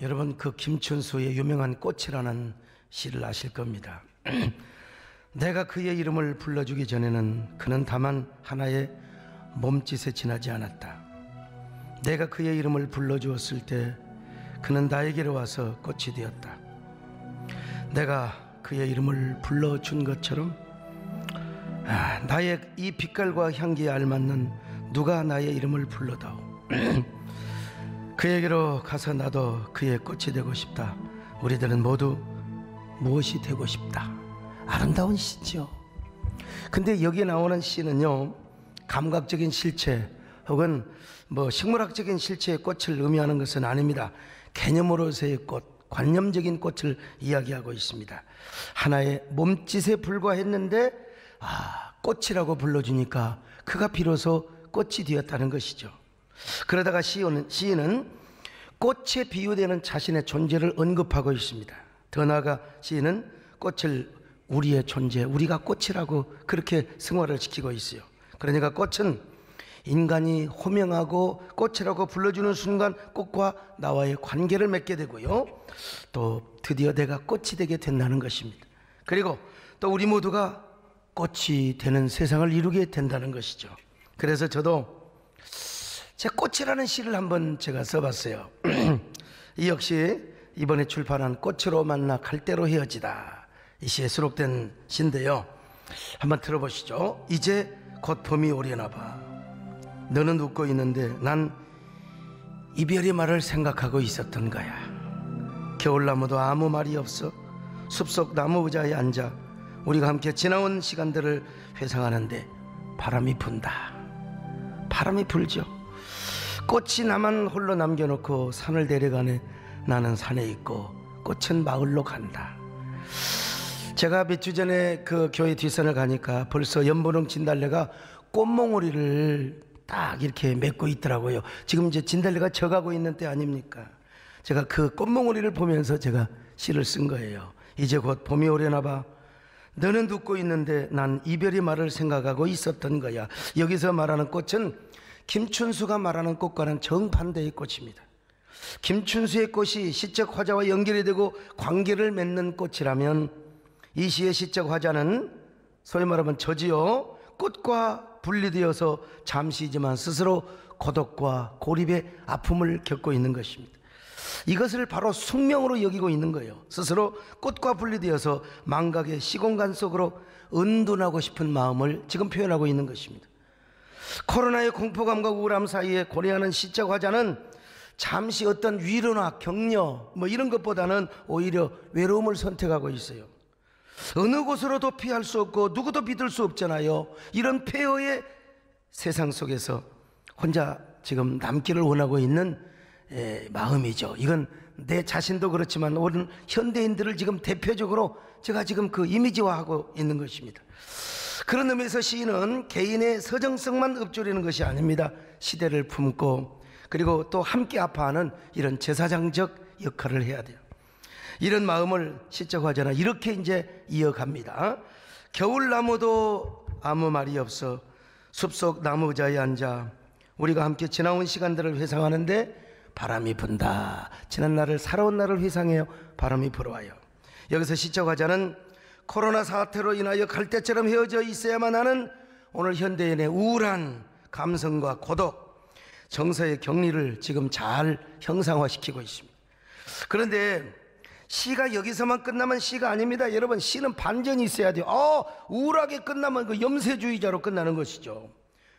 여러분 그 김춘수의 유명한 꽃이라는 시를 아실 겁니다. 내가 그의 이름을 불러주기 전에는 그는 다만 하나의 몸짓에 지나지 않았다. 내가 그의 이름을 불러주었을 때 그는 나에게로 와서 꽃이 되었다. 내가 그의 이름을 불러준 것처럼 나의 이 빛깔과 향기에 알맞는 누가 나의 이름을 불러다오. 그에게로 가서 나도 그의 꽃이 되고 싶다. 우리들은 모두 무엇이 되고 싶다. 아름다운 시죠. 근데 여기에 나오는 시는요, 감각적인 실체 혹은 식물학적인 실체의 꽃을 의미하는 것은 아닙니다. 개념으로서의 꽃, 관념적인 꽃을 이야기하고 있습니다. 하나의 몸짓에 불과했는데 꽃이라고 불러주니까 그가 비로소 꽃이 되었다는 것이죠. 그러다가 시인은 꽃에 비유되는 자신의 존재를 언급하고 있습니다. 더 나아가 시인은 꽃을 우리의 존재, 우리가 꽃이라고 그렇게 승화를 시키고 있어요. 그러니까 꽃은 인간이 호명하고 꽃이라고 불러주는 순간 꽃과 나와의 관계를 맺게 되고요, 또 드디어 내가 꽃이 되게 된다는 것입니다. 그리고 또 우리 모두가 꽃이 되는 세상을 이루게 된다는 것이죠. 그래서 저도 제 꽃이라는 시를 한번 제가 써봤어요. 이 역시 이번에 출판한 꽃으로 만나 갈대로 헤어지다, 이 시에 수록된 시인데요. 한번 들어보시죠. 이제 곧 봄이 오려나 봐. 너는 웃고 있는데 난 이별의 말을 생각하고 있었던 거야. 겨울나무도 아무 말이 없어 숲속 나무 의자에 앉아 우리가 함께 지나온 시간들을 회상하는데 바람이 분다. 바람이 불죠. 꽃이 나만 홀로 남겨놓고 산을 내려가네. 나는 산에 있고 꽃은 마을로 간다. 제가 몇 주 전에 그 교회 뒷산을 가니까 벌써 연보령 진달래가 꽃몽오리를 딱 이렇게 맺고 있더라고요. 지금 이제 진달래가 져가고 있는 때 아닙니까? 제가 그 꽃몽오리를 보면서 제가 시를 쓴 거예요. 이제 곧 봄이 오려나 봐. 너는 웃고 있는데 난 이별의 말을 생각하고 있었던 거야. 여기서 말하는 꽃은 김춘수가 말하는 꽃과는 정반대의 꽃입니다. 김춘수의 꽃이 시적 화자와 연결이 되고 관계를 맺는 꽃이라면 이 시의 시적 화자는 소위 말하면 저지요, 꽃과 분리되어서 잠시지만 스스로 고독과 고립의 아픔을 겪고 있는 것입니다. 이것을 바로 숙명으로 여기고 있는 거예요. 스스로 꽃과 분리되어서 망각의 시공간 속으로 은둔하고 싶은 마음을 지금 표현하고 있는 것입니다. 코로나의 공포감과 우울함 사이에 고뇌하는 시적 화자는 잠시 어떤 위로나 격려 이런 것보다는 오히려 외로움을 선택하고 있어요. 어느 곳으로도 피할 수 없고 누구도 믿을 수 없잖아요. 이런 폐허의 세상 속에서 혼자 지금 남기를 원하고 있는 마음이죠. 이건 내 자신도 그렇지만 오늘 현대인들을 지금 대표적으로 제가 지금 그 이미지화하고 있는 것입니다. 그런 의미에서 시인은 개인의 서정성만 읊조리는 것이 아닙니다. 시대를 품고 그리고 또 함께 아파하는 이런 제사장적 역할을 해야 돼요. 이런 마음을 시적 화자는 이렇게 이제 이어갑니다. 겨울나무도 아무 말이 없어 숲속 나무 의자에 앉아 우리가 함께 지나온 시간들을 회상하는데 바람이 분다. 지난 날을, 살아온 날을 회상해요. 바람이 불어와요. 여기서 시적 화자는 코로나 사태로 인하여 갈대처럼 헤어져 있어야만 하는 오늘 현대인의 우울한 감성과 고독, 정서의 격리를 지금 잘 형상화시키고 있습니다. 그런데 시가 여기서만 끝나면 시가 아닙니다. 여러분, 시는 반전이 있어야 돼요. 우울하게 끝나면 그 염세주의자로 끝나는 것이죠.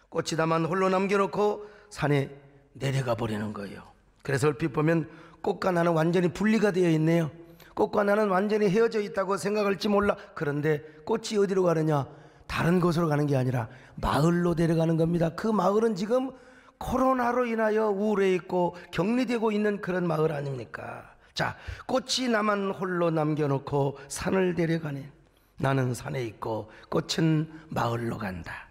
꽃이 다만 홀로 남겨놓고 산에 내려가 버리는 거예요. 그래서 얼핏 보면 꽃과 나는 완전히 분리가 되어 있네요. 꽃과 나는 완전히 헤어져 있다고 생각할지 몰라. 그런데 꽃이 어디로 가느냐? 다른 곳으로 가는 게 아니라 마을로 내려가는 겁니다. 그 마을은 지금 코로나로 인하여 우울해 있고 격리되고 있는 그런 마을 아닙니까? 자, 꽃이 나만 홀로 남겨놓고 산을 내려가네. 나는 산에 있고 꽃은 마을로 간다.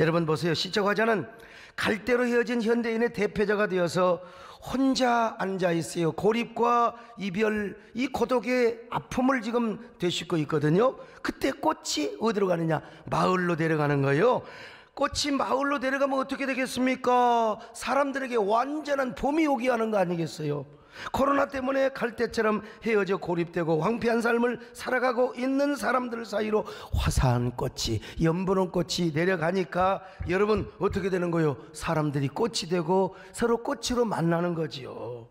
여러분 보세요. 시적 화자는 갈대로 헤어진 현대인의 대표자가 되어서 혼자 앉아있어요. 고립과 이별, 이 고독의 아픔을 지금 되씹고 있거든요. 그때 꽃이 어디로 가느냐? 마을로 데려가는 거예요. 꽃이 마을로 데려가면 어떻게 되겠습니까? 사람들에게 완전한 봄이 오게 하는 거 아니겠어요? 코로나 때문에 갈대처럼 헤어져 고립되고 황폐한 삶을 살아가고 있는 사람들 사이로 화사한 꽃이, 연분홍 꽃이 내려가니까 여러분 어떻게 되는 거예요? 사람들이 꽃이 되고 서로 꽃으로 만나는 거지요.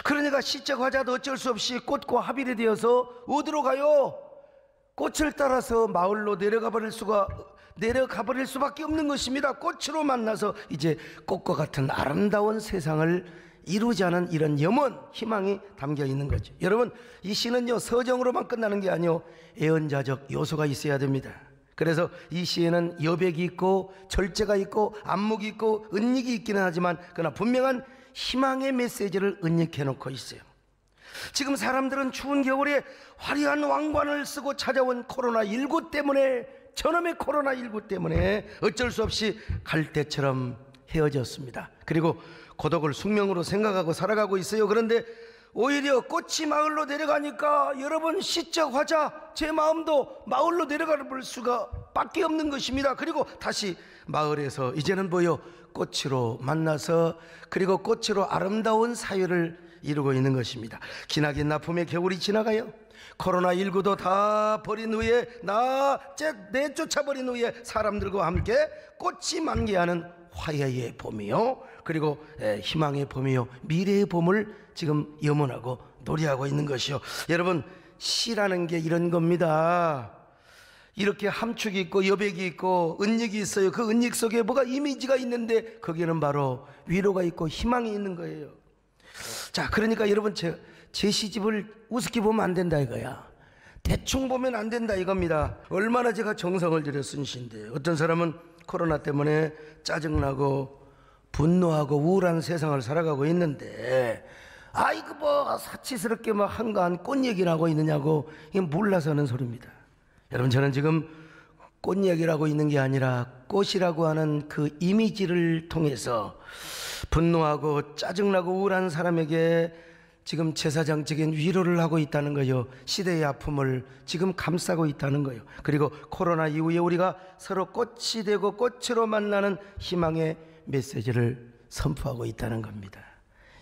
그러니까 시적 화자도 어쩔 수 없이 꽃과 합일이 되어서 어디로 가요? 꽃을 따라서 마을로 내려가 버릴 수밖에 없는 것입니다. 꽃으로 만나서 이제 꽃과 같은 아름다운 세상을 이루자는 이런 염원, 희망이 담겨 있는 거죠. 여러분, 이 시는요 서정으로만 끝나는 게 아니요 애언자적 요소가 있어야 됩니다. 그래서 이 시에는 여백이 있고 절제가 있고 안목이 있고 은닉이 있기는 하지만 그러나 분명한 희망의 메시지를 은닉해 놓고 있어요. 지금 사람들은 추운 겨울에 화려한 왕관을 쓰고 찾아온 코로나19 때문에, 저놈의 코로나19 때문에 어쩔 수 없이 갈대처럼 헤어졌습니다. 그리고 고독을 숙명으로 생각하고 살아가고 있어요. 그런데 오히려 꽃이 마을로 내려가니까 여러분, 시적 화자 제 마음도 마을로 내려가 볼 수가 밖에 없는 것입니다. 그리고 다시 마을에서 이제는 뭐요? 꽃으로 만나서 그리고 꽃으로 아름다운 사회를 이루고 있는 것입니다. 기나긴 나품의 겨울이 지나가요. 코로나19도 다 버린 후에 내쫓아버린 후에 사람들과 함께 꽃이 만개하는 화해의 봄이요, 그리고 희망의 봄이요, 미래의 봄을 지금 염원하고 노래하고 있는 것이요. 여러분, 시라는 게 이런 겁니다. 이렇게 함축이 있고 여백이 있고 은닉이 있어요. 그 은닉 속에 뭐가 이미지가 있는데 거기에는 바로 위로가 있고 희망이 있는 거예요. 자, 그러니까 여러분, 제 시집을 우습게 보면 안 된다 이거야. 대충 보면 안 된다 이겁니다. 얼마나 제가 정성을 들여 쓴 시인데, 어떤 사람은 코로나 때문에 짜증나고 분노하고 우울한 세상을 살아가고 있는데 아이고 뭐 사치스럽게 막 한가한 꽃 얘기를 하고 있느냐고, 이게 몰라서 하는 소리입니다. 여러분, 저는 지금 꽃 얘기를 하고 있는 게 아니라 꽃이라고 하는 그 이미지를 통해서 분노하고 짜증나고 우울한 사람에게 지금 제사장적인 위로를 하고 있다는 거예요. 시대의 아픔을 지금 감싸고 있다는 거예요. 그리고 코로나 이후에 우리가 서로 꽃이 되고 꽃으로 만나는 희망의 메시지를 선포하고 있다는 겁니다.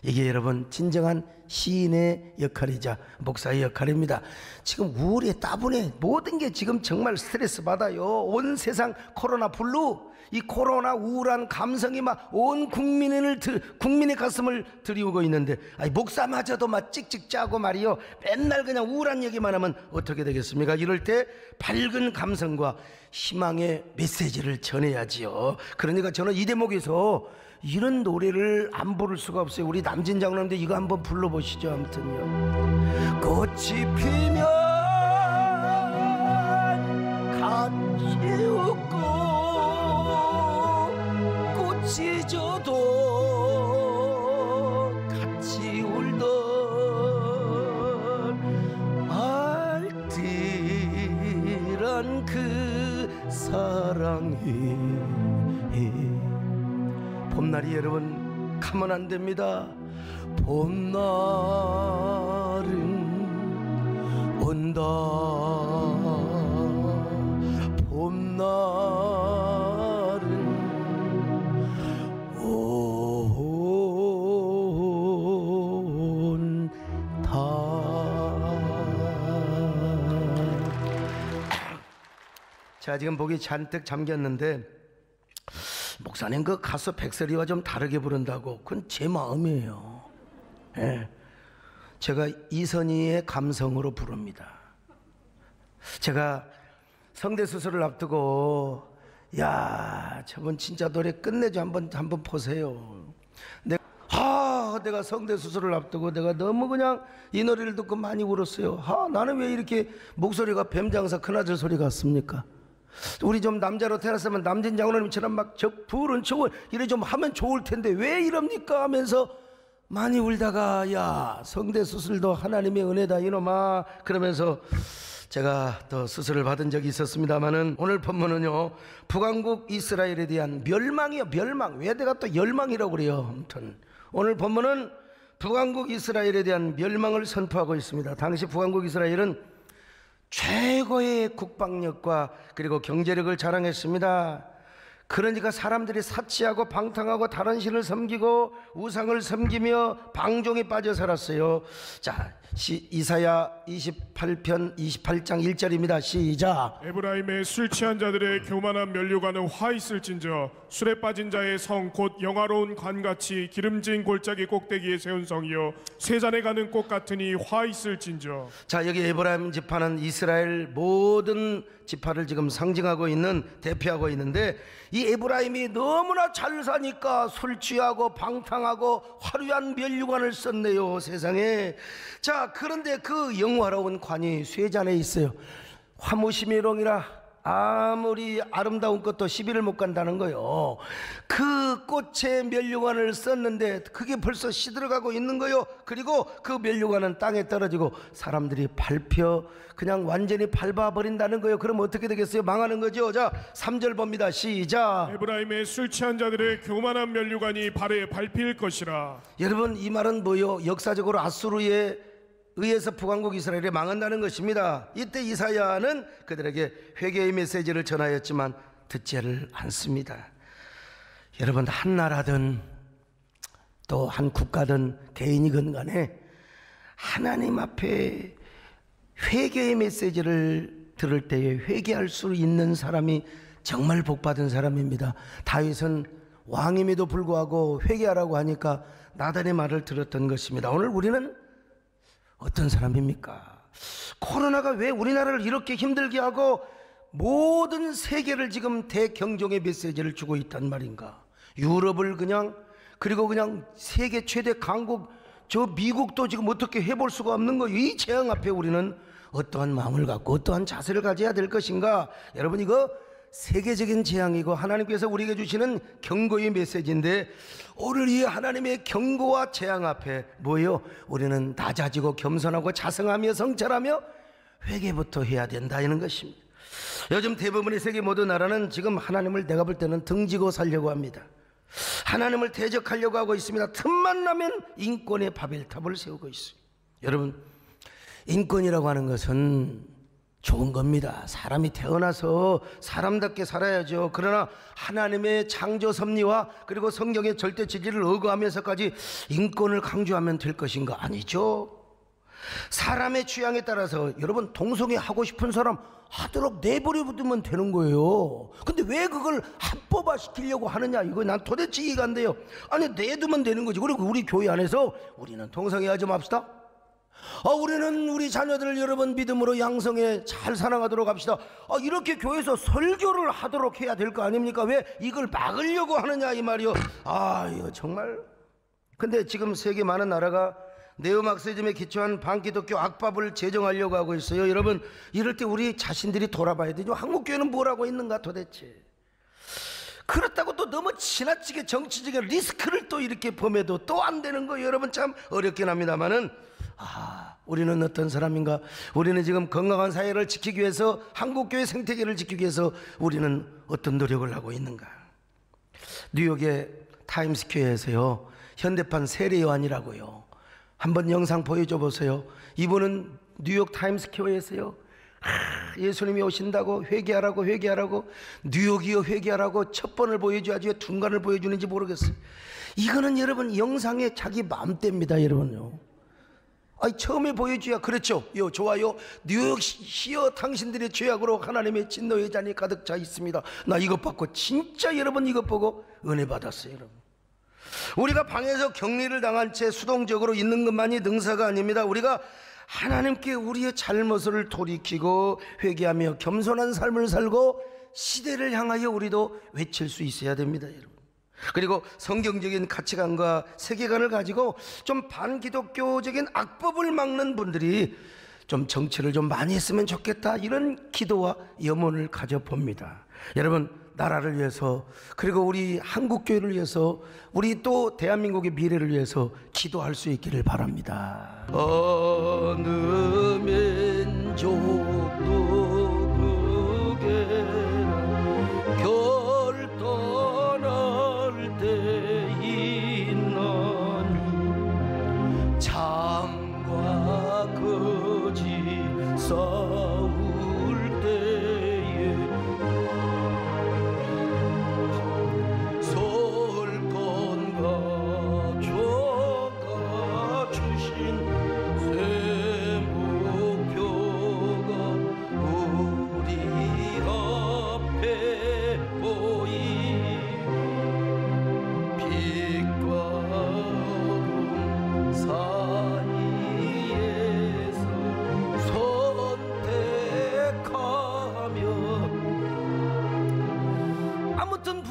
이게 여러분 진정한 시인의 역할이자 목사의 역할입니다. 지금 우울해, 따분해, 모든 게 지금 정말 스트레스 받아요. 온 세상 코로나 블루, 이 코로나 우울한 감성이 막 온 국민의 가슴을 드리우고 있는데, 아니 목사마저도 막 찍찍 짜고 말이요, 맨날 그냥 우울한 얘기만 하면 어떻게 되겠습니까? 이럴 때 밝은 감성과 희망의 메시지를 전해야지요. 그러니까 저는 이 대목에서 이런 노래를 안 부를 수가 없어요. 우리 남진 장로님도 이거 한번 불러보시죠. 아무튼요, 꽃이 피면 같이 웃고 꽃이 져도 같이 울던 알뜰한 그 사랑이, 봄날이 여러분 가면 안 됩니다. 봄날은 온다. 봄날은 온다. 제가 지금 목이 잔뜩 잠겼는데, 목사님 그 가수 백설이와 좀 다르게 부른다고, 그건 제 마음이에요. 예. 제가 이선희의 감성으로 부릅니다. 제가 성대 수술을 앞두고, 야, 저분 진짜 노래 끝내줘, 한번 보세요. 내가 성대 수술을 앞두고 내가 너무 그냥 이 노래를 듣고 많이 울었어요. 나는 왜 이렇게 목소리가 뱀장사 큰아들 소리 같습니까? 우리 좀 남자로 태어났으면 남진 장로님처럼 막 부른 척을 이래 좀 하면 좋을 텐데 왜 이럽니까 하면서 많이 울다가, 야, 성대 수술도 하나님의 은혜다 이놈아, 그러면서 제가 또 수술을 받은 적이 있었습니다만은, 오늘 본문은요 북왕국 이스라엘에 대한 멸망이요. 멸망. 왜 내가 또 열망이라고 그래요. 아무튼 오늘 본문은 북왕국 이스라엘에 대한 멸망을 선포하고 있습니다. 당시 북왕국 이스라엘은 최고의 국방력과 그리고 경제력을 자랑했습니다. 그러니까 사람들이 사치하고 방탕하고 다른 신을 섬기고 우상을 섬기며 방종에 빠져 살았어요. 자, 이사야 28편 28장 1절입니다. 시작. 에브라임의 술 취한 자들의 교만한 면류관은 화 있을진저 술에 빠진 자의 성 곧 영화로운 관같이 기름진 골짜기 꼭대기에 세운 성이요 쇠잔에 가는 꽃 같으니 화 있을진저. 자, 여기 에브라임 지파는 이스라엘 모든 지파를 지금 상징하고 있는, 대표하고 있는데, 이 에브라임이 너무나 잘 사니까 술 취하고 방탕하고 화려한 면류관을 썼네요, 세상에. 자, 그런데 그 영화로운 관이 쇠잔에 있어요. 화무시미롱이라 아무리 아름다운 꽃도 시비를 못 간다는 거요. 그 꽃의 면류관을 썼는데 그게 벌써 시들어가고 있는 거요. 그리고 그 면류관은 땅에 떨어지고 사람들이 밟혀 그냥 완전히 밟아버린다는 거요. 그럼 어떻게 되겠어요? 망하는 거죠. 자, 3절 봅니다. 시작. 에브라임의 술 취한 자들의 교만한 면류관이 발에 밟힐 것이라. 여러분, 이 말은 뭐요? 역사적으로 아수르에 의해서 북왕국 이스라엘이 망한다는 것입니다. 이때 이사야는 그들에게 회개의 메시지를 전하였지만 듣지를 않습니다. 여러분, 한 나라든 또 한 국가든 개인이건 간에 하나님 앞에 회개의 메시지를 들을 때에 회개할 수 있는 사람이 정말 복받은 사람입니다. 다윗은 왕임에도 불구하고 회개하라고 하니까 나단의 말을 들었던 것입니다. 오늘 우리는 어떤 사람입니까? 코로나가 왜 우리나라를 이렇게 힘들게 하고 모든 세계를 지금 대경종의 메시지를 주고 있단 말인가? 유럽을 그리고 그냥 세계 최대 강국 저 미국도 지금 어떻게 해볼 수가 없는 거예요. 이 재앙 앞에 우리는 어떠한 마음을 갖고 어떠한 자세를 가져야 될 것인가? 여러분, 이거 세계적인 재앙이고 하나님께서 우리에게 주시는 경고의 메시지인데, 오늘 이 하나님의 경고와 재앙 앞에 뭐예요? 우리는 낮아지고 겸손하고 자성하며 성찰하며 회개부터 해야 된다는 것입니다. 요즘 대부분의 세계 모든 나라는 지금 하나님을 내가 볼 때는 등지고 살려고 합니다. 하나님을 대적하려고 하고 있습니다. 틈만 나면 인권의 바벨탑을 세우고 있어요. 여러분, 인권이라고 하는 것은 좋은 겁니다. 사람이 태어나서 사람답게 살아야죠. 그러나 하나님의 창조 섭리와 그리고 성경의 절대 진리를 의거하면서까지 인권을 강조하면 될 것인가? 아니죠. 사람의 취향에 따라서 여러분, 동성애 하고 싶은 사람 하도록 내버려두면 되는 거예요. 근데 왜 그걸 합법화 시키려고 하느냐? 이거 난 도대체 이해가 안 돼요. 아니, 내두면 되는 거지. 그리고 우리 교회 안에서 우리는 동성애 하지 맙시다. 우리는 우리 자녀들을 여러분 믿음으로 양성해 잘 사랑하도록 합시다. 이렇게 교회에서 설교를 하도록 해야 될 거 아닙니까? 왜 이걸 막으려고 하느냐 이 말이요. 이거 정말. 근데 지금 세계 많은 나라가 네오마크시즘에 기초한 반기독교 악법을 제정하려고 하고 있어요. 여러분, 이럴 때 우리 자신들이 돌아봐야 되죠. 한국교회는 뭘 하고 있는가 도대체. 그렇다고 또 너무 지나치게 정치적인 리스크를 또 이렇게 범해도 또 안 되는 거예요. 여러분, 참 어렵긴 합니다만은, 우리는 어떤 사람인가? 우리는 지금 건강한 사회를 지키기 위해서, 한국교회 생태계를 지키기 위해서 우리는 어떤 노력을 하고 있는가? 뉴욕의 타임스퀘어에서요, 현대판 세례요한이라고요, 한번 영상 보여줘 보세요. 이분은 뉴욕 타임스퀘어에서요, 예수님이 오신다고 회개하라고 뉴욕이요 회개하라고 첫 번을 보여줘야지 왜 둔간을 보여주는지 모르겠어요. 이거는 여러분 영상의 자기 마음대입니다. 여러분요, 처음에 보여줘야 그렇죠. 좋아요. 뉴욕시여 당신들의 죄악으로 하나님의 진노의 잔이 가득 차 있습니다. 나 이것 받고 진짜 여러분 이것 보고 은혜 받았어요. 여러분, 우리가 방에서 격리를 당한 채 수동적으로 있는 것만이 능사가 아닙니다. 우리가 하나님께 우리의 잘못을 돌이키고 회개하며 겸손한 삶을 살고 시대를 향하여 우리도 외칠 수 있어야 됩니다. 여러분, 그리고 성경적인 가치관과 세계관을 가지고 좀 반기독교적인 악법을 막는 분들이 좀 정치를 좀 많이 했으면 좋겠다, 이런 기도와 염원을 가져봅니다. 여러분, 나라를 위해서, 그리고 우리 한국교회를 위해서, 우리 또 대한민국의 미래를 위해서 기도할 수 있기를 바랍니다. 어느 민족도 그게나 결단할 때 있나니 참과 거짓 싸울 때에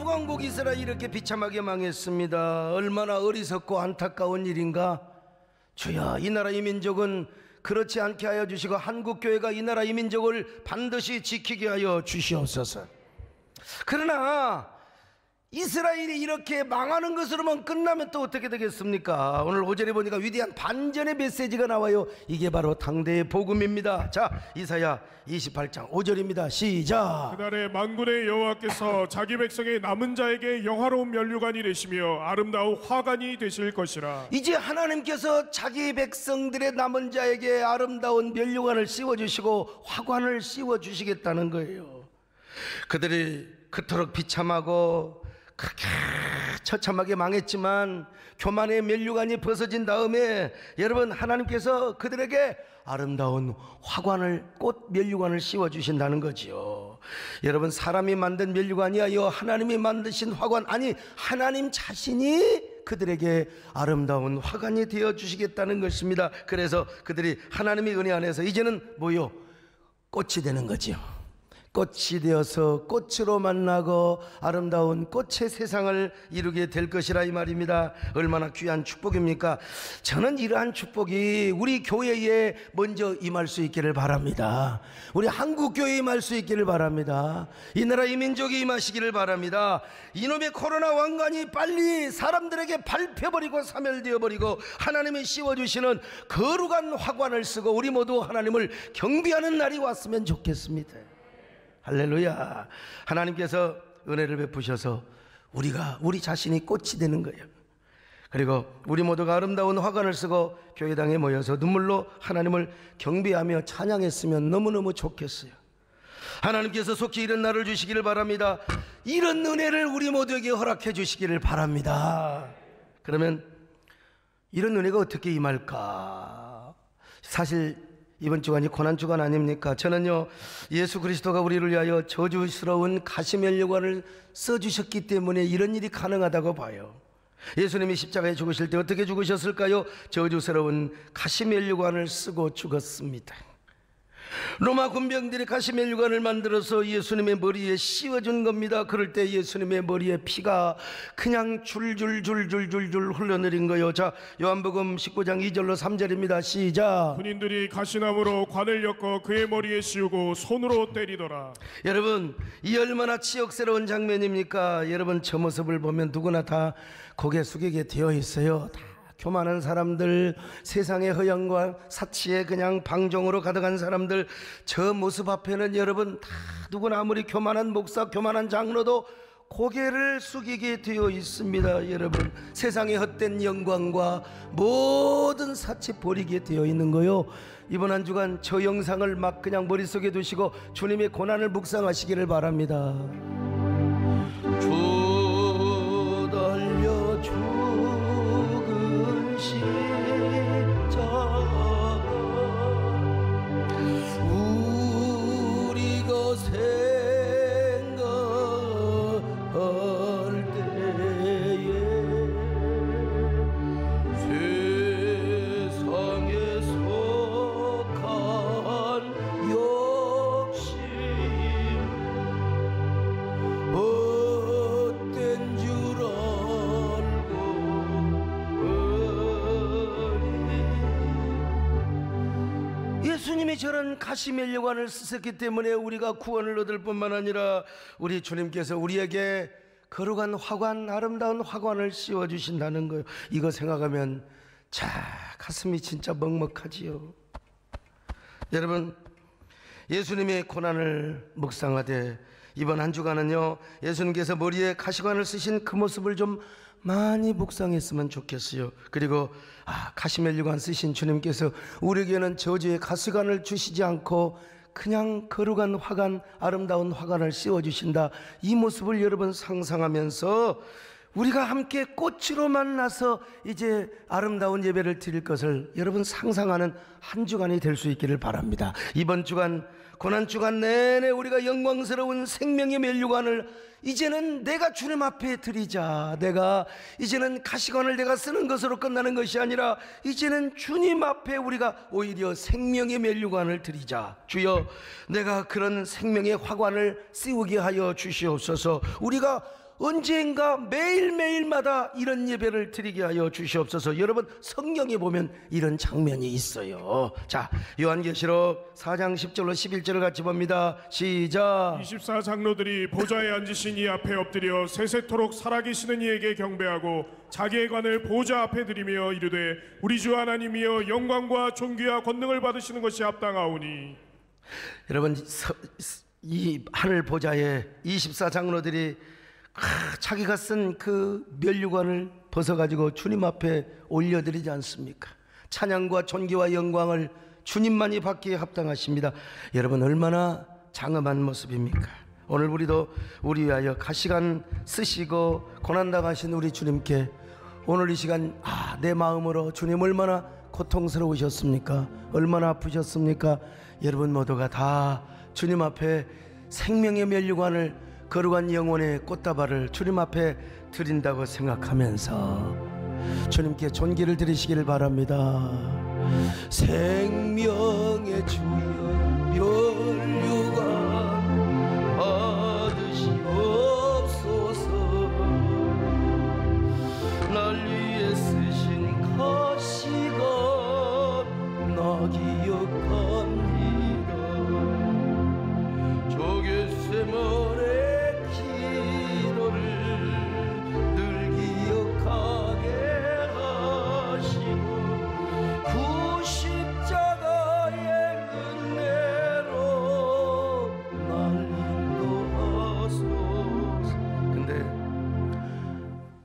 후왕국 이스라엘이 이렇게 비참하게 망했습니다. 얼마나 어리석고 안타까운 일인가. 주여, 이 나라 이 민족은 그렇지 않게 하여 주시고 한국교회가 이 나라 이 민족을 반드시 지키게 하여 주시옵소서. 그러나 이스라엘이 이렇게 망하는 것으로만 끝나면 또 어떻게 되겠습니까? 오늘 5절에 보니까 위대한 반전의 메시지가 나와요. 이게 바로 당대의 복음입니다. 자, 이사야 28장 5절입니다. 시작. 그날에 만군의 여호와께서 자기 백성의 남은 자에게 영화로운 면류관이 되시며 아름다운 화관이 되실 것이라. 이제 하나님께서 자기 백성들의 남은 자에게 아름다운 면류관을 씌워주시고 화관을 씌워주시겠다는 거예요. 그들이 그토록 비참하고 그렇게 처참하게 망했지만 교만의 면류관이 벗어진 다음에 여러분, 하나님께서 그들에게 아름다운 화관을, 꽃 면류관을 씌워주신다는 거지요. 여러분, 사람이 만든 면류관이 아니요 하나님이 만드신 화관, 아니 하나님 자신이 그들에게 아름다운 화관이 되어주시겠다는 것입니다. 그래서 그들이 하나님의 은혜 안에서 이제는 뭐요? 꽃이 되는 거지요. 꽃이 되어서 꽃으로 만나고 아름다운 꽃의 세상을 이루게 될 것이라 이 말입니다. 얼마나 귀한 축복입니까? 저는 이러한 축복이 우리 교회에 먼저 임할 수 있기를 바랍니다. 우리 한국교회에 임할 수 있기를 바랍니다. 이 나라 이 민족이 임하시기를 바랍니다. 이놈의 코로나 왕관이 빨리 사람들에게 밟혀버리고 사멸되어버리고 하나님이 씌워주시는 거룩한 화관을 쓰고 우리 모두 하나님을 경배하는 날이 왔으면 좋겠습니다. 할렐루야. 하나님께서 은혜를 베푸셔서 우리 자신이 꽃이 되는 거예요. 그리고 우리 모두가 아름다운 화관을 쓰고 교회당에 모여서 눈물로 하나님을 경배하며 찬양했으면 너무너무 좋겠어요. 하나님께서 속히 이런 날을 주시기를 바랍니다. 이런 은혜를 우리 모두에게 허락해 주시기를 바랍니다. 그러면 이런 은혜가 어떻게 임할까? 사실 이번 주간이 고난주간 아닙니까? 저는요, 예수 그리스도가 우리를 위하여 저주스러운 가시면류관을 써주셨기 때문에 이런 일이 가능하다고 봐요. 예수님이 십자가에 죽으실 때 어떻게 죽으셨을까요? 저주스러운 가시면류관을 쓰고 죽었습니다. 로마 군병들이 가시면류관을 만들어서 예수님의 머리에 씌워준 겁니다. 그럴 때 예수님의 머리에 피가 그냥 줄줄줄줄줄줄 흘러내린 거예요. 자, 요한복음 19장 2절로 3절입니다. 시작. 군인들이 가시나무로 관을 엮어 그의 머리에 씌우고 손으로 때리더라. 여러분, 이 얼마나 치욕스러운 장면입니까? 여러분, 저 모습을 보면 누구나 다 고개 숙이게 되어 있어요. 다 교만한 사람들, 세상의 허영과 사치에 그냥 방종으로 가득한 사람들, 저 모습 앞에는 여러분 다 누구나 아무리 교만한 목사, 교만한 장로도 고개를 숙이게 되어 있습니다. 여러분, 세상의 헛된 영광과 모든 사치 버리게 되어 있는 거요. 이번 한 주간 저 영상을 막 그냥 머릿속에 두시고 주님의 고난을 묵상하시기를 바랍니다. 주 달려 죽은 십자가 우리가 생각할 때에 세상에 속한 욕심 헛된 줄 알고 예수님이 저런 가시면류관을 쓰셨기 때문에 우리가 구원을 얻을 뿐만 아니라 우리 주님께서 우리에게 거룩한 화관, 아름다운 화관을 씌워주신다는 거예요. 이거 생각하면 자, 가슴이 진짜 먹먹하지요. 여러분, 예수님의 고난을 묵상하되 이번 한 주간은요, 예수님께서 머리에 가시관을 쓰신 그 모습을 좀 많이 묵상했으면 좋겠어요. 그리고 가시면류관 쓰신 주님께서 우리에게는 저주의 가시관을 주시지 않고 그냥 거룩한 화관, 아름다운 화관을 씌워주신다. 이 모습을 여러분 상상하면서 우리가 함께 꽃으로 만나서 이제 아름다운 예배를 드릴 것을 여러분 상상하는 한 주간이 될 수 있기를 바랍니다. 이번 주간, 고난주간 내내 우리가 영광스러운 생명의 면류관을 이제는 내가 주님 앞에 드리자. 내가 이제는 가시관을 내가 쓰는 것으로 끝나는 것이 아니라 이제는 주님 앞에 우리가 오히려 생명의 면류관을 드리자. 주여, 내가 그런 생명의 화관을 씌우게 하여 주시옵소서. 우리가 언젠가 매일매일마다 이런 예배를 드리게 하여 주시옵소서. 여러분, 성경에 보면 이런 장면이 있어요. 자, 요한계시록 4장 10절로 11절을 같이 봅니다. 시작. 24장로들이 보좌에 앉으신 이 앞에 엎드려 세세토록 살아계시는 이에게 경배하고 자기의 관을 보좌 앞에 드리며 이르되 우리 주 하나님이여 영광과 존귀와 권능을 받으시는 것이 합당하오니. 여러분, 이 하늘 보좌에 24장로들이 자기가 쓴 그 면류관을 벗어가지고 주님 앞에 올려드리지 않습니까? 찬양과 존귀와 영광을 주님만이 받기에 합당하십니다. 여러분, 얼마나 장엄한 모습입니까? 오늘 우리도 우리 위하여 가시관 쓰시고 고난당하신 우리 주님께 오늘 이 시간 내 마음으로 주님 얼마나 고통스러우셨습니까? 얼마나 아프셨습니까? 여러분 모두가 다 주님 앞에 생명의 면류관을 거룩한 영혼의 꽃다발을 주님 앞에 드린다고 생각하면서 주님께 존귀를 드리시기를 바랍니다. 생명의 주여 면류관 받으시옵소서. 날 위해 쓰신 가시관 나 기억합니다. 저 겟세마네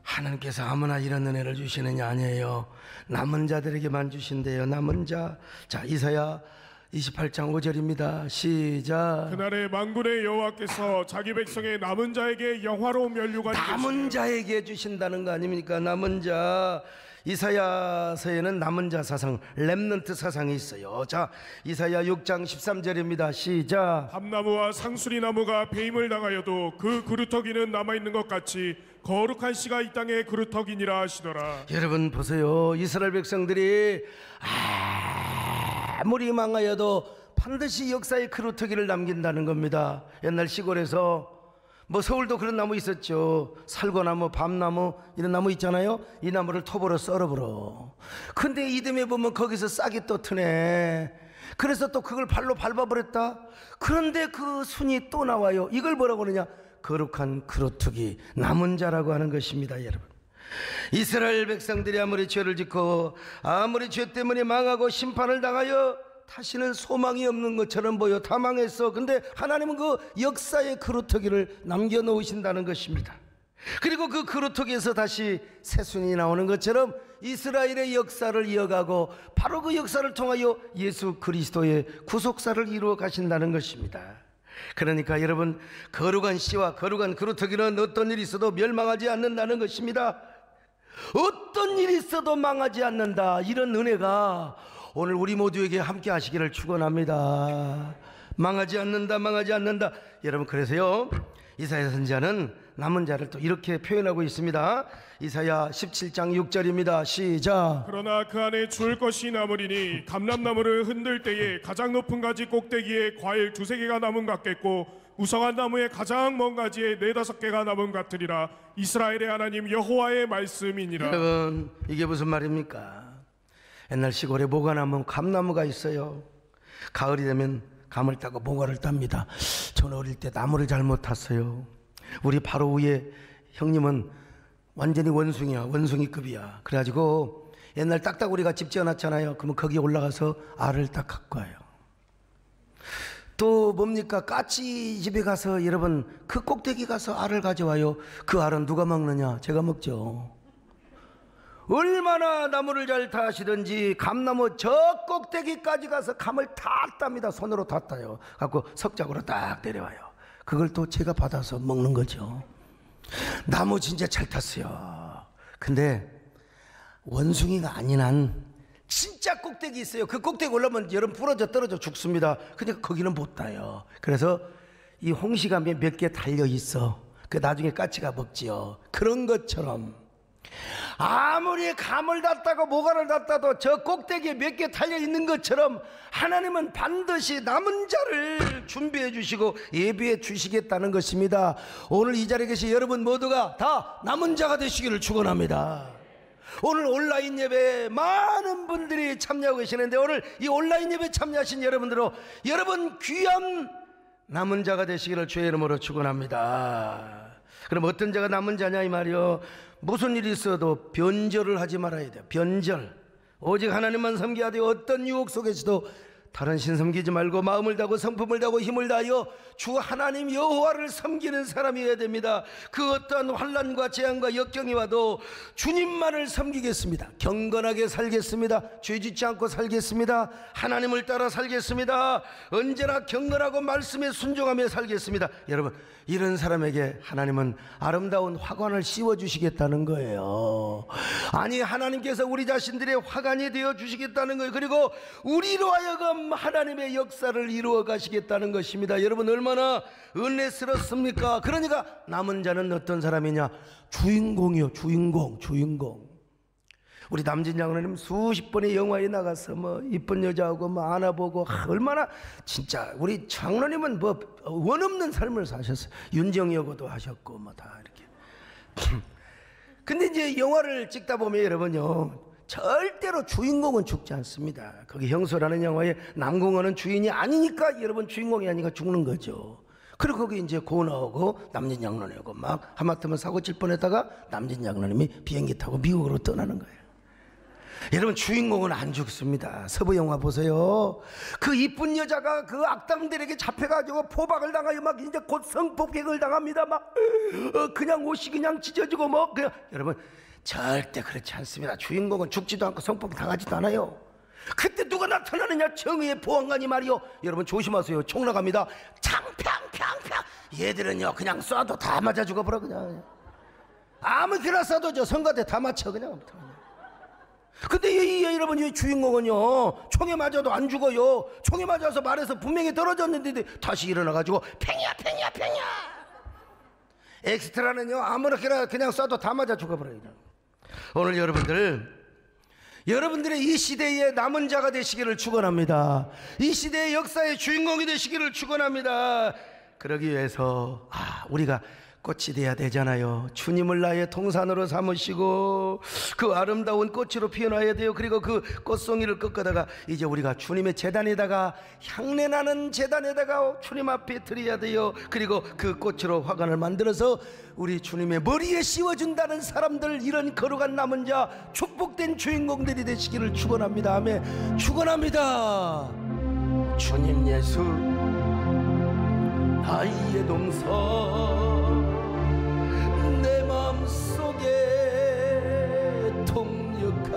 하나님께서 아무나 이런 은혜를 주시느냐? 아니에요. 남은 자들에게만 주신대요. 남은 자. 자, 이사야 28장 5절입니다. 시작. 그날에 만군의 여호와께서 자기 백성의 남은 자에게 영화로운 면류관 남은 자에게 주신다는 거 아닙니까? 남은 자. 이사야서에는 남은 자 사상, 렘넌트 사상이 있어요. 자, 이사야 6장 13절입니다. 시작. 밤나무와 상수리나무가 배임을 당하여도 그 그루터기는 남아있는 것 같이 거룩한 씨가 이 땅에 그루터기니라 하시더라. 여러분 보세요. 이스라엘 백성들이 아무리 망하여도 반드시 역사의 그루터기를 남긴다는 겁니다. 옛날 시골에서 서울도 그런 나무 있었죠. 살구나무, 밤나무 이런 나무 있잖아요. 이 나무를 톱으로 썰어버려. 근데 이듬해 보면 거기서 싹이 또 트네. 그래서 또 그걸 발로 밟아버렸다. 그런데 그 순이 또 나와요. 이걸 뭐라고 하느냐? 거룩한 그루터기, 남은 자라고 하는 것입니다. 여러분, 이스라엘 백성들이 아무리 죄를 짓고 아무리 죄 때문에 망하고 심판을 당하여 다시는 소망이 없는 것처럼 보여 다 망했어. 근데 하나님은 그 역사의 그루터기를 남겨놓으신다는 것입니다. 그리고 그 그루터기에서 다시 새순이 나오는 것처럼 이스라엘의 역사를 이어가고 바로 그 역사를 통하여 예수 그리스도의 구속사를 이루어 가신다는 것입니다. 그러니까 여러분, 거룩한 씨와 거룩한 그루터기는 어떤 일이 있어도 멸망하지 않는다는 것입니다. 어떤 일이 있어도 망하지 않는다. 이런 은혜가 오늘 우리 모두에게 함께 하시기를 축원합니다. 망하지 않는다, 망하지 않는다. 여러분, 그래서요 이사야 선지자는 남은 자를 또 이렇게 표현하고 있습니다. 이사야 17장 6절입니다. 시작. 그러나 그 안에 주울 것이 남으리니 감람나무를 흔들 때에 가장 높은 가지 꼭대기에 과일 2-3개가 남은 같겠고 우성한 나무의 가장 먼 가지에 4-5개가 남은 같으리라. 이스라엘의 하나님 여호와의 말씀이니라. 여러분, 이게 무슨 말입니까? 옛날 시골에 모가 나무, 감나무가 있어요. 가을이 되면 감을 따고 모가를 땁니다. 저는 어릴 때 나무를 잘못 탔어요. 우리 바로 위에 형님은 완전히 원숭이야, 원숭이급이야. 그래가지고 옛날 딱따구리가 집 지어놨잖아요. 그러면 거기 올라가서 알을 딱 갖고 와요. 또 뭡니까? 까치 집에 가서 여러분 그 꼭대기 가서 알을 가져와요. 그 알은 누가 먹느냐? 제가 먹죠. 얼마나 나무를 잘 타시든지 감나무 저 꼭대기까지 가서 감을 다 땁니다. 손으로 다 따요. 갖고 석작으로 딱 내려와요. 그걸 또 제가 받아서 먹는 거죠. 나무 진짜 잘 탔어요. 근데 원숭이가 아닌 한 진짜 꼭대기 있어요. 그 꼭대기 올라오면 여러분 부러져 떨어져 죽습니다. 근데 거기는 못 따요. 그래서 이 홍시가 몇 개 달려 있어. 그 나중에 까치가 먹지요. 그런 것처럼 아무리 감을 닫다고 모가를 닫다도 저 꼭대기에 몇 개 달려 있는 것처럼 하나님은 반드시 남은 자를 준비해 주시고 예비해 주시겠다는 것입니다. 오늘 이 자리에 계신 여러분 모두가 다 남은 자가 되시기를 축원합니다. 오늘 온라인 예배에 많은 분들이 참여하고 계시는데 오늘 이 온라인 예배에 참여하신 여러분들로 여러분 귀한 남은 자가 되시기를 주의 이름으로 축원합니다. 그럼 어떤 자가 남은 자냐 이 말이요. 무슨 일이 있어도 변절을 하지 말아야 돼요. 변절. 오직 하나님만 섬겨야 돼요. 어떤 유혹 속에서도 다른 신 섬기지 말고 마음을 다하고 성품을 다하고 힘을 다하여 주 하나님 여호와를 섬기는 사람이어야 됩니다. 그 어떠한 환난과 재앙과 역경이 와도 주님만을 섬기겠습니다. 경건하게 살겠습니다. 죄짓지 않고 살겠습니다. 하나님을 따라 살겠습니다. 언제나 경건하고 말씀에 순종하며 살겠습니다. 여러분, 이런 사람에게 하나님은 아름다운 화관을 씌워주시겠다는 거예요. 아니, 하나님께서 우리 자신들의 화관이 되어 주시겠다는 거예요. 그리고 우리로 하여금 하나님의 역사를 이루어 가시겠다는 것입니다. 여러분, 얼마나 은혜스럽습니까? 그러니까 남은 자는 어떤 사람이냐? 주인공이요. 주인공. 우리 남진 장로님 수십 번의 영화에 나가서 뭐 이쁜 여자하고 뭐 안아보고 얼마나 진짜 우리 장로님은 뭐 원 없는 삶을 사셨어요. 윤정여고도 하셨고 뭐 다 이렇게. 근데 이제 영화를 찍다 보면 여러분요, 절대로 주인공은 죽지 않습니다. 거기 형소라는 영화에 남궁원은 주인이 아니니까 여러분 주인공이 아니니까 죽는 거죠. 그리고 거기 이제 고 나오고 남진 장로님하고 막 하마터면 사고 칠 뻔했다가 남진 장로님이 비행기 타고 미국으로 떠나는 거예요. 여러분, 주인공은 안 죽습니다. 서부 영화 보세요. 그 이쁜 여자가 그 악당들에게 잡혀가지고 포박을 당하여 막 이제 곧 성폭행을 당합니다. 막 그냥 옷이 그냥 찢어지고 뭐 그냥. 여러분, 절대 그렇지 않습니다. 주인공은 죽지도 않고 성폭행 당하지도 않아요. 그때 누가 나타나느냐? 정의의 보안관이 말이요. 여러분 조심하세요. 총 나갑니다. 창평평평. 얘들은요 그냥 쏴도 다 맞아 죽어버려. 그냥 아무렇게나 쏴도 저 성가대 다 맞춰 그냥. 근데 여러분, 이 주인공은요 총에 맞아도 안 죽어요. 총에 맞아서 말에서 분명히 떨어졌는데 다시 일어나가지고 팽이야. 엑스트라는요 아무렇게나 그냥 쏴도 다 맞아 죽어버려요. 오늘 여러분들의 이 시대의 남은 자가 되시기를 축원합니다. 이 시대의 역사의 주인공이 되시기를 축원합니다. 그러기 위해서 우리가 꽃이 돼야 되잖아요. 주님을 나의 통산으로 삼으시고 그 아름다운 꽃으로 피어나야 돼요. 그리고 그 꽃송이를 꺾어다가 이제 우리가 주님의 제단에다가 향내나는 제단에다가 주님 앞에 드려야 돼요. 그리고 그 꽃으로 화관을 만들어서 우리 주님의 머리에 씌워준다는 사람들, 이런 거룩한 남은 자, 축복된 주인공들이 되시기를 축원합니다. 아멘. 축원합니다. 주님 예수 나의 동서 내 마음속에 통역한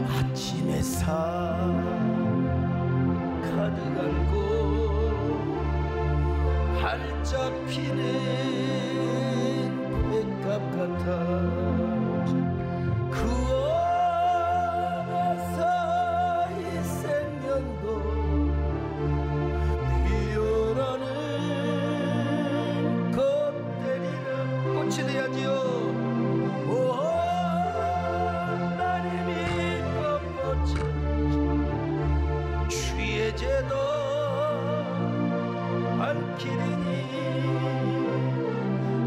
아침 햇살 가득한 곳 활짝 피는 백합 같아 그 어서 이 생명도 꽃이 돼야지요. 오 하나님이 꽃꽃이 주의 제도 밝히리니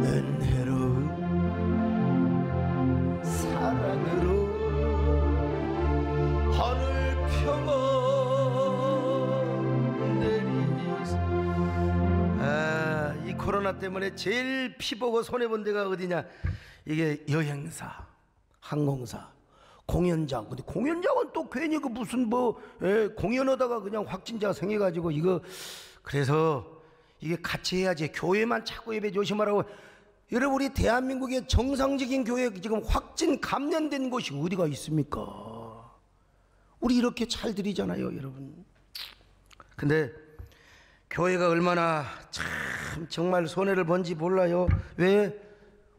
은혜로운 사랑으로 하늘 평온 내리소. 이 코로나 때문에 제일 피보고 손해본 데가 어디냐? 이게 여행사, 항공사, 공연장. 근데 공연장은 또 괜히 그 무슨 공연하다가 그냥 확진자가 생겨가지고 이거. 그래서 이게 같이 해야지. 교회만 자꾸 예배 조심하라고. 여러분, 우리 대한민국의 정상적인 교회 지금 확진 감염된 곳이 어디가 있습니까? 우리 이렇게 잘 드리잖아요, 여러분. 근데 교회가 얼마나 참 정말 손해를 본지 몰라요. 왜?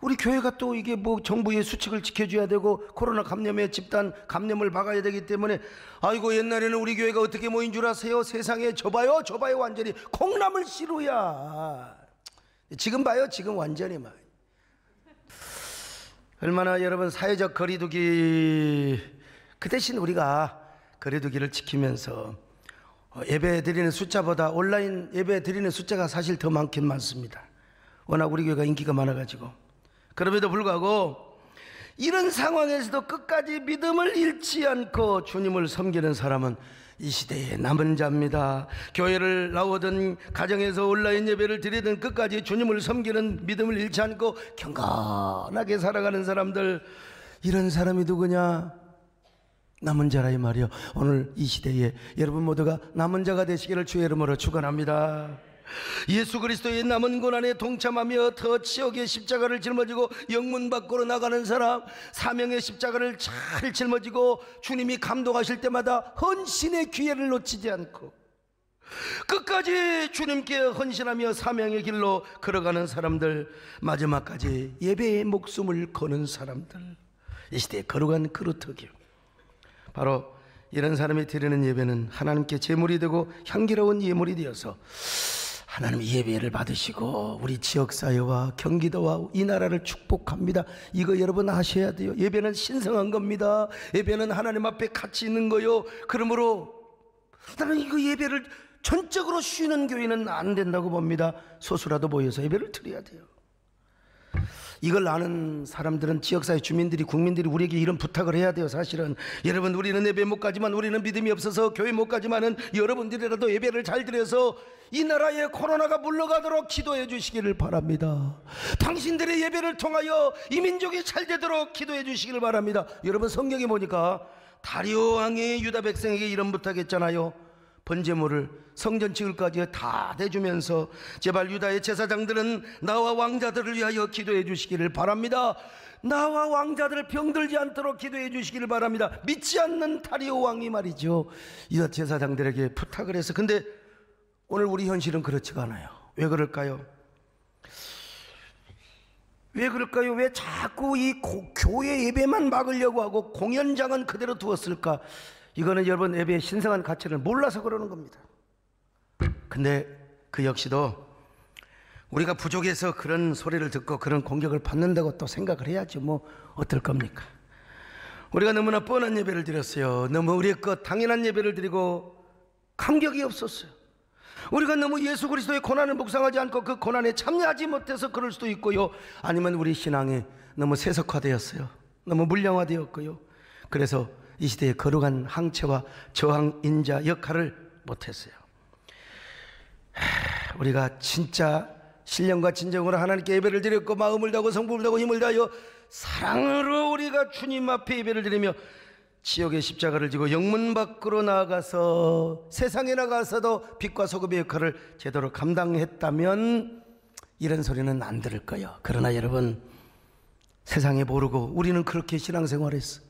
우리 교회가 또 이게 뭐 정부의 수칙을 지켜줘야 되고 코로나 감염에 집단 감염을 막아야 되기 때문에, 아이고 옛날에는 우리 교회가 어떻게 모인 줄 아세요? 세상에 좁아요 완전히 콩나물 시루야. 지금 봐요, 지금 완전히 막. 얼마나 여러분 사회적 거리두기, 그 대신 우리가 거리두기를 지키면서 예배 드리는 숫자보다 온라인 예배 드리는 숫자가 사실 더 많긴 많습니다. 워낙 우리 교회가 인기가 많아가지고. 그럼에도 불구하고 이런 상황에서도 끝까지 믿음을 잃지 않고 주님을 섬기는 사람은 이 시대의 남은 자입니다. 교회를 나오든 가정에서 온라인 예배를 드리든 끝까지 주님을 섬기는 믿음을 잃지 않고 경건하게 살아가는 사람들, 이런 사람이 누구냐? 남은 자라 이 말이요. 오늘 이 시대에 여러분 모두가 남은 자가 되시기를 주의 이름으로 축원합니다. 예수 그리스도의 남은 고난에 동참하며 더 지옥의 십자가를 짊어지고 영문 밖으로 나가는 사람, 사명의 십자가를 잘 짊어지고 주님이 감동하실 때마다 헌신의 기회를 놓치지 않고 끝까지 주님께 헌신하며 사명의 길로 걸어가는 사람들, 마지막까지 예배의 목숨을 거는 사람들, 이 시대의 거룩한 그루터기요. 바로 이런 사람이 드리는 예배는 하나님께 제물이 되고 향기로운 예물이 되어서 하나님 예배를 받으시고 우리 지역사회와 경기도와 이 나라를 축복합니다. 이거 여러분 아셔야 돼요. 예배는 신성한 겁니다. 예배는 하나님 앞에 가치 있는 거요. 그러므로 나는 이거 예배를 전적으로 쉬는 교회는 안 된다고 봅니다. 소수라도 모여서 예배를 드려야 돼요. 이걸 아는 사람들은, 지역사회 주민들이, 국민들이 우리에게 이런 부탁을 해야 돼요. 사실은 여러분, 우리는 예배 못 가지만, 우리는 믿음이 없어서 교회 못 가지만은 여러분들이라도 예배를 잘 드려서 이 나라의 코로나가 물러가도록 기도해 주시기를 바랍니다. 당신들의 예배를 통하여 이 민족이 잘 되도록 기도해 주시기를 바랍니다. 여러분, 성경에 보니까 다리오 왕이 유다 백성에게 이런 부탁했잖아요. 번제물을 성전 지을까지 다 대주면서 제발 유다의 제사장들은 나와 왕자들을 위하여 기도해 주시기를 바랍니다. 나와 왕자들을 병들지 않도록 기도해 주시기를 바랍니다. 믿지 않는 다리오 왕이 말이죠, 유다 제사장들에게 부탁을 해서. 근데 오늘 우리 현실은 그렇지가 않아요. 왜 그럴까요? 왜 그럴까요? 왜 자꾸 이 교회 예배만 막으려고 하고 공연장은 그대로 두었을까? 이거는 여러분 예배의 신성한 가치를 몰라서 그러는 겁니다. 근데 그 역시도 우리가 부족해서 그런 소리를 듣고 그런 공격을 받는다고 또 생각을 해야죠. 뭐 어떨 겁니까? 우리가 너무나 뻔한 예배를 드렸어요. 너무 우리의 것 당연한 예배를 드리고 감격이 없었어요. 우리가 너무 예수 그리스도의 고난을 묵상하지 않고 그 고난에 참여하지 못해서 그럴 수도 있고요. 아니면 우리 신앙이 너무 세속화되었어요. 너무 물량화되었고요. 그래서 이 시대의 거룩한 항체와 저항인자 역할을 못했어요. 우리가 진짜 신령과 진정으로 하나님께 예배를 드렸고 마음을 다하고 성품을 다하고 힘을 다하여 사랑으로 우리가 주님 앞에 예배를 드리며 지옥의 십자가를 지고 영문 밖으로 나아가서 세상에 나가서도 빛과 소금의 역할을 제대로 감당했다면 이런 소리는 안 들을 거예요. 그러나 여러분, 세상에 모르고 우리는 그렇게 신앙생활했어.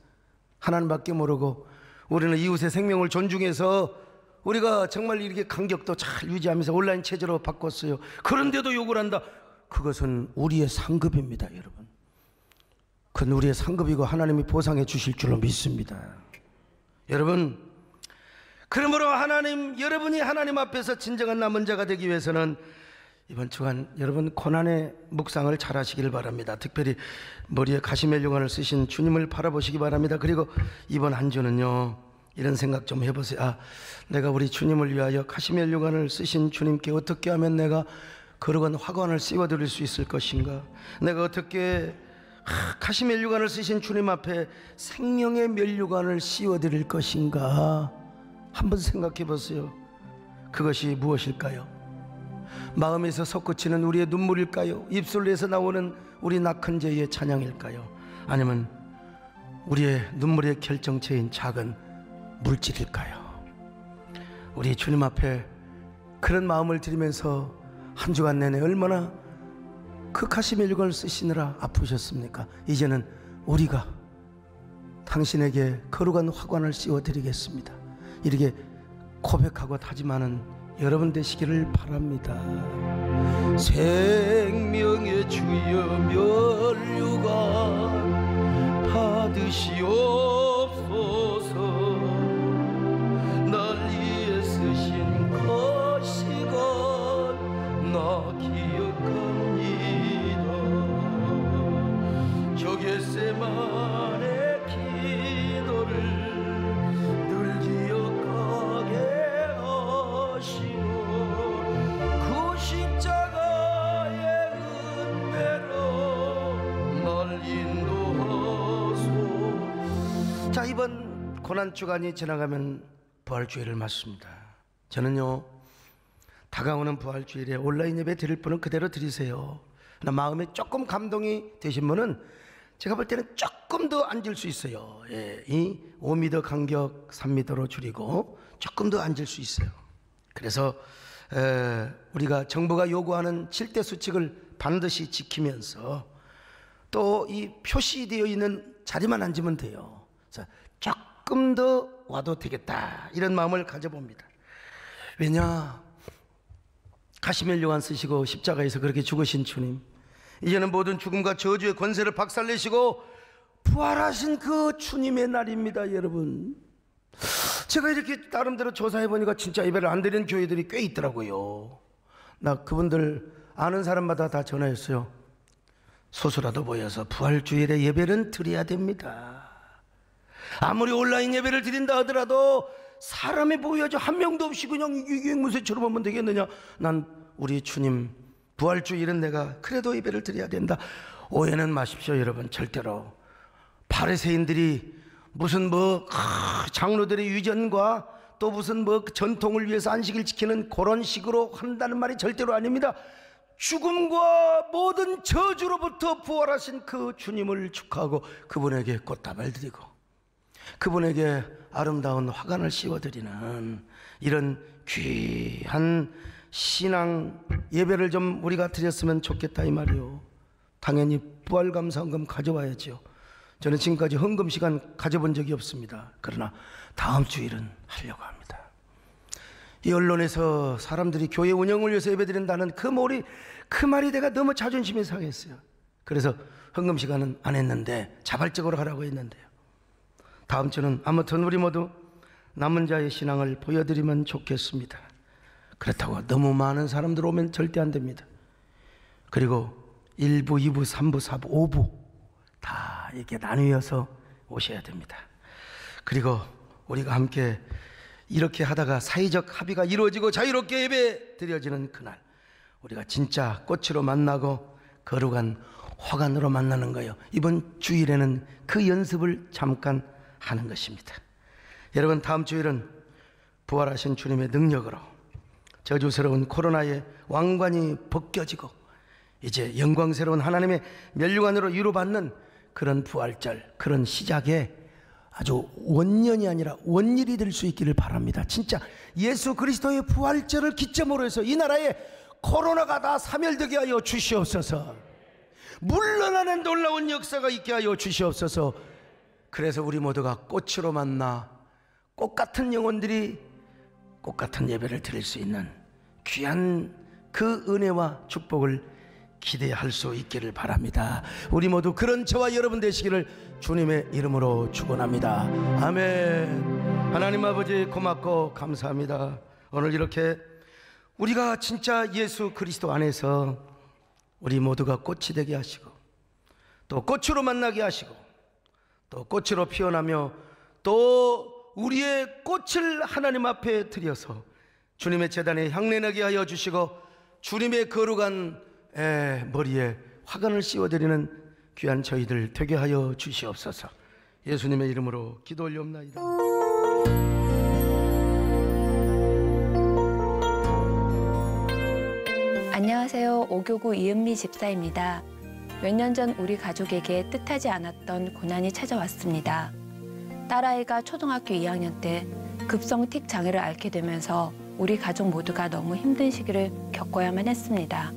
하나님밖에 모르고 우리는 이웃의 생명을 존중해서 우리가 정말 이렇게 간격도 잘 유지하면서 온라인 체제로 바꿨어요. 그런데도 욕을 한다. 그것은 우리의 상급입니다. 여러분, 그건 우리의 상급이고 하나님이 보상해 주실 줄로 믿습니다. 여러분, 그러므로 여러분이 하나님 앞에서 진정한 남은 자가 되기 위해서는 이번 주간 여러분 고난의 묵상을 잘 하시길 바랍니다. 특별히 머리에 가시멜용관을 쓰신 주님을 바라보시기 바랍니다. 그리고 이번 한 주는요, 이런 생각 좀 해보세요. 내가 우리 주님을 위하여 가시멜용관을 쓰신 주님께 어떻게 하면 내가 거룩한 화관을 씌워드릴 수 있을 것인가? 내가 어떻게 가시멜용관을 쓰신 주님 앞에 생명의 면류관을 씌워드릴 것인가? 한번 생각해 보세요. 그것이 무엇일까요? 마음에서 솟구치는 우리의 눈물일까요? 입술에서 나오는 우리 낙헌제의 찬양일까요? 아니면 우리의 눈물의 결정체인 작은 물질일까요? 우리 주님 앞에 그런 마음을 드리면서 한 주간 내내 얼마나 그 가시멜용관을 쓰시느라 아프셨습니까? 이제는 우리가 당신에게 거룩한 화관을 씌워드리겠습니다. 이렇게 고백하고 다짐하는 여러분 되시기를 바랍니다. 생명의 주여 면류관 받으시옵소서. 날 위해 쓰신 것이건 나 기억합니다. 적의 고난 주간이 지나가면 부활주일을 맞습니다. 저는요, 다가오는 부활주일에 온라인 예배 드릴 분은 그대로 드리세요. 그러나 마음에 조금 감동이 되신 분은 제가 볼 때는 조금 더 앉을 수 있어요. 예, 이 5m 간격 3m로 줄이고 조금 더 앉을 수 있어요. 그래서 우리가 정부가 요구하는 7대 수칙을 반드시 지키면서 또 이 표시되어 있는 자리만 앉으면 돼요. 그래서 조금 더 와도 되겠다, 이런 마음을 가져봅니다. 왜냐, 가시면류관 쓰시고 십자가에서 그렇게 죽으신 주님, 이제는 모든 죽음과 저주의 권세를 박살내시고 부활하신 그 주님의 날입니다. 여러분, 제가 이렇게 나름대로 조사해보니까 진짜 예배를 안 드리는 교회들이 꽤 있더라고요. 나 그분들 아는 사람마다 다 전화했어요. 소수라도 모여서 부활주일에 예배는 드려야 됩니다. 아무리 온라인 예배를 드린다 하더라도 사람이 모여야지, 한 명도 없이 그냥 유행무쇠처럼 하면 되겠느냐. 난 우리 주님 부활주일은 내가 그래도 예배를 드려야 된다. 오해는 마십시오 여러분. 절대로 바리새인들이 무슨 장로들의 유전과 또 무슨 전통을 위해서 안식일 지키는 그런 식으로 한다는 말이 절대로 아닙니다. 죽음과 모든 저주로부터 부활하신 그 주님을 축하하고 그분에게 꽃다발 드리고 그분에게 아름다운 화관을 씌워드리는 이런 귀한 신앙 예배를 좀 우리가 드렸으면 좋겠다, 이 말이요. 당연히 부활감사헌금 가져와야죠. 저는 지금까지 헌금 시간 가져본 적이 없습니다. 그러나 다음 주일은 하려고 합니다. 이 언론에서 사람들이 교회 운영을 위해서 예배드린다는 그 말이 내가 너무 자존심이 상했어요. 그래서 헌금 시간은 안 했는데 자발적으로 하라고 했는데요. 다음 주는 아무튼 우리 모두 남은 자의 신앙을 보여드리면 좋겠습니다. 그렇다고 너무 많은 사람들 오면 절대 안 됩니다. 그리고 1부, 2부, 3부, 4부, 5부 다 이렇게 나누어서 오셔야 됩니다. 그리고 우리가 함께 이렇게 하다가 사회적 합의가 이루어지고 자유롭게 예배 드려지는 그날, 우리가 진짜 꽃으로 만나고 거룩한 화관으로 만나는 거예요. 이번 주일에는 그 연습을 잠깐 하는 것입니다. 여러분, 다음 주일은 부활하신 주님의 능력으로 저주스러운 코로나의 왕관이 벗겨지고 이제 영광스러운 하나님의 면류관으로 위로받는 그런 부활절, 그런 시작에 아주 원년이 아니라 원일이 될 수 있기를 바랍니다. 진짜 예수 그리스도의 부활절을 기점으로 해서 이 나라에 코로나가 다 사멸되게 하여 주시옵소서. 물러나는 놀라운 역사가 있게 하여 주시옵소서. 그래서 우리 모두가 꽃으로 만나 꽃 같은 영혼들이 꽃 같은 예배를 드릴 수 있는 귀한 그 은혜와 축복을 기대할 수 있기를 바랍니다. 우리 모두 그런 저와 여러분 되시기를 주님의 이름으로 축원합니다. 아멘. 하나님 아버지 고맙고 감사합니다. 오늘 이렇게 우리가 진짜 예수 그리스도 안에서 우리 모두가 꽃이 되게 하시고 또 꽃으로 만나게 하시고 또 꽃으로 피어나며 또 우리의 꽃을 하나님 앞에 드려서 주님의 제단에 향내나게 하여 주시고 주님의 거룩한 머리에 화관을 씌워드리는 귀한 저희들 되게 하여 주시옵소서. 예수님의 이름으로 기도 올려옵나이다. 안녕하세요. 오교구 이은미 집사입니다. 몇 년 전 우리 가족에게 뜻하지 않았던 고난이 찾아왔습니다. 딸아이가 초등학교 2학년 때 급성 틱 장애를 앓게 되면서 우리 가족 모두가 너무 힘든 시기를 겪어야만 했습니다.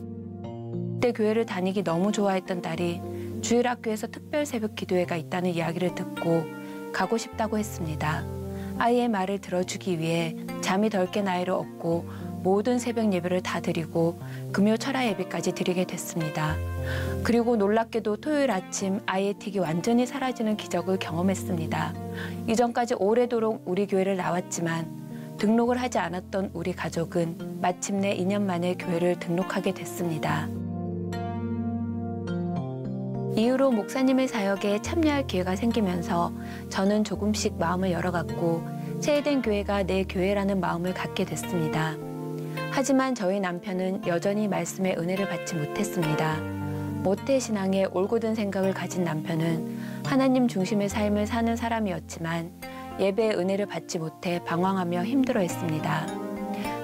그때 교회를 다니기 너무 좋아했던 딸이 주일학교에서 특별 새벽 기도회가 있다는 이야기를 듣고 가고 싶다고 했습니다. 아이의 말을 들어주기 위해 잠이 덜 깬 아이를 업고 모든 새벽 예배를 다 드리고 금요 철야 예배까지 드리게 됐습니다. 그리고 놀랍게도 토요일 아침 아이의 틱이 완전히 사라지는 기적을 경험했습니다. 이전까지 오래도록 우리 교회를 나왔지만 등록을 하지 않았던 우리 가족은 마침내 2년 만에 교회를 등록하게 됐습니다. 이후로 목사님의 사역에 참여할 기회가 생기면서 저는 조금씩 마음을 열어갔고 세해된 교회가 내 교회라는 마음을 갖게 됐습니다. 하지만 저희 남편은 여전히 말씀의 은혜를 받지 못했습니다. 모태신앙에 올곧은 생각을 가진 남편은 하나님 중심의 삶을 사는 사람이었지만 예배의 은혜를 받지 못해 방황하며 힘들어했습니다.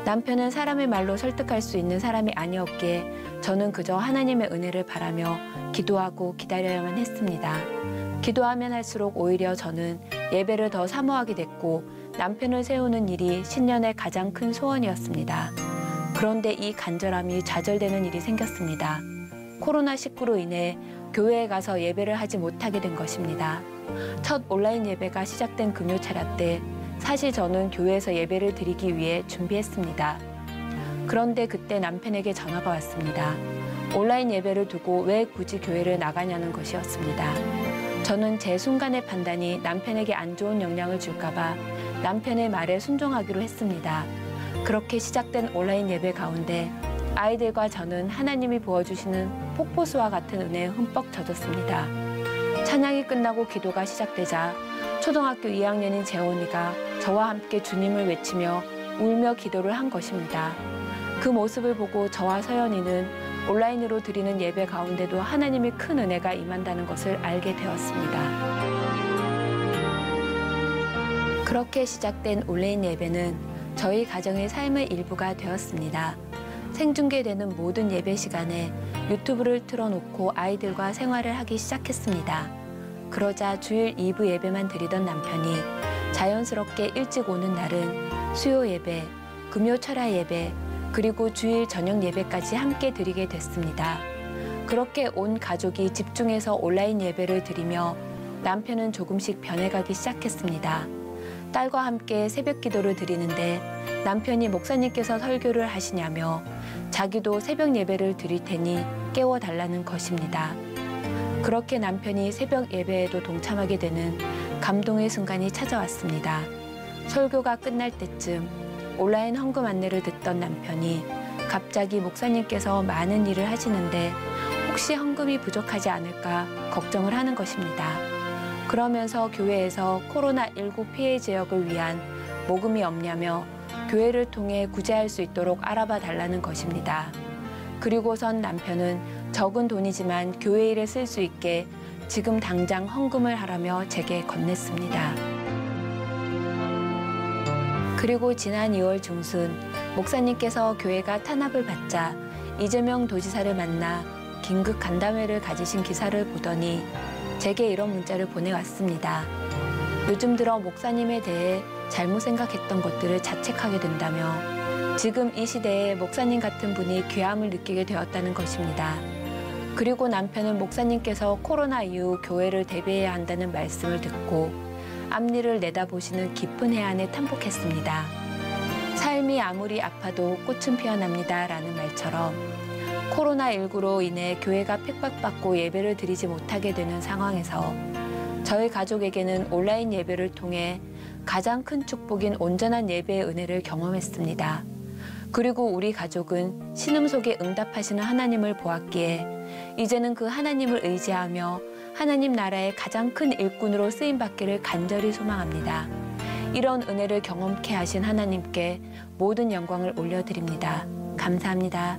남편은 사람의 말로 설득할 수 있는 사람이 아니었기에 저는 그저 하나님의 은혜를 바라며 기도하고 기다려야만 했습니다. 기도하면 할수록 오히려 저는 예배를 더 사모하게 됐고 남편을 세우는 일이 신년의 가장 큰 소원이었습니다. 그런데 이 간절함이 좌절되는 일이 생겼습니다. 코로나19로 인해 교회에 가서 예배를 하지 못하게 된 것입니다. 첫 온라인 예배가 시작된 금요 차례 때 사실 저는 교회에서 예배를 드리기 위해 준비했습니다. 그런데 그때 남편에게 전화가 왔습니다. 온라인 예배를 두고 왜 굳이 교회를 나가냐는 것이었습니다. 저는 제 순간의 판단이 남편에게 안 좋은 영향을 줄까 봐 남편의 말에 순종하기로 했습니다. 그렇게 시작된 온라인 예배 가운데 아이들과 저는 하나님이 부어주시는 폭포수와 같은 은혜에 흠뻑 젖었습니다. 찬양이 끝나고 기도가 시작되자 초등학교 2학년인 재원이가 저와 함께 주님을 외치며 울며 기도를 한 것입니다. 그 모습을 보고 저와 서연이는 온라인으로 드리는 예배 가운데도 하나님의 큰 은혜가 임한다는 것을 알게 되었습니다. 그렇게 시작된 온라인 예배는 저희 가정의 삶의 일부가 되었습니다. 생중계되는 모든 예배 시간에 유튜브를 틀어놓고 아이들과 생활을 하기 시작했습니다. 그러자 주일 2부 예배만 드리던 남편이 자연스럽게 일찍 오는 날은 수요 예배, 금요 철야 예배, 그리고 주일 저녁 예배까지 함께 드리게 됐습니다. 그렇게 온 가족이 집중해서 온라인 예배를 드리며 남편은 조금씩 변해가기 시작했습니다. 딸과 함께 새벽 기도를 드리는데 남편이 목사님께서 설교를 하시냐며 자기도 새벽 예배를 드릴 테니 깨워달라는 것입니다. 그렇게 남편이 새벽 예배에도 동참하게 되는 감동의 순간이 찾아왔습니다. 설교가 끝날 때쯤 온라인 헌금 안내를 듣던 남편이 갑자기 목사님께서 많은 일을 하시는데 혹시 헌금이 부족하지 않을까 걱정을 하는 것입니다. 그러면서 교회에서 코로나19 피해 지역을 위한 모금이 없냐며 교회를 통해 구제할 수 있도록 알아봐 달라는 것입니다. 그리고선 남편은 적은 돈이지만 교회 일에 쓸 수 있게 지금 당장 헌금을 하라며 제게 건넸습니다. 그리고 지난 2월 중순 목사님께서 교회가 탄압을 받자 이재명 도지사를 만나 긴급 간담회를 가지신 기사를 보더니 제게 이런 문자를 보내왔습니다. 요즘 들어 목사님에 대해 잘못 생각했던 것들을 자책하게 된다며 지금 이 시대에 목사님 같은 분이 귀함을 느끼게 되었다는 것입니다. 그리고 남편은 목사님께서 코로나 이후 교회를 대비해야 한다는 말씀을 듣고 앞일을 내다보시는 깊은 해안에 탐복했습니다. 삶이 아무리 아파도 꽃은 피어납니다 라는 말처럼 코로나19로 인해 교회가 핍박받고 예배를 드리지 못하게 되는 상황에서 저희 가족에게는 온라인 예배를 통해 가장 큰 축복인 온전한 예배의 은혜를 경험했습니다. 그리고 우리 가족은 신음 속에 응답하시는 하나님을 보았기에 이제는 그 하나님을 의지하며 하나님 나라의 가장 큰 일꾼으로 쓰임받기를 간절히 소망합니다. 이런 은혜를 경험케 하신 하나님께 모든 영광을 올려드립니다. 감사합니다.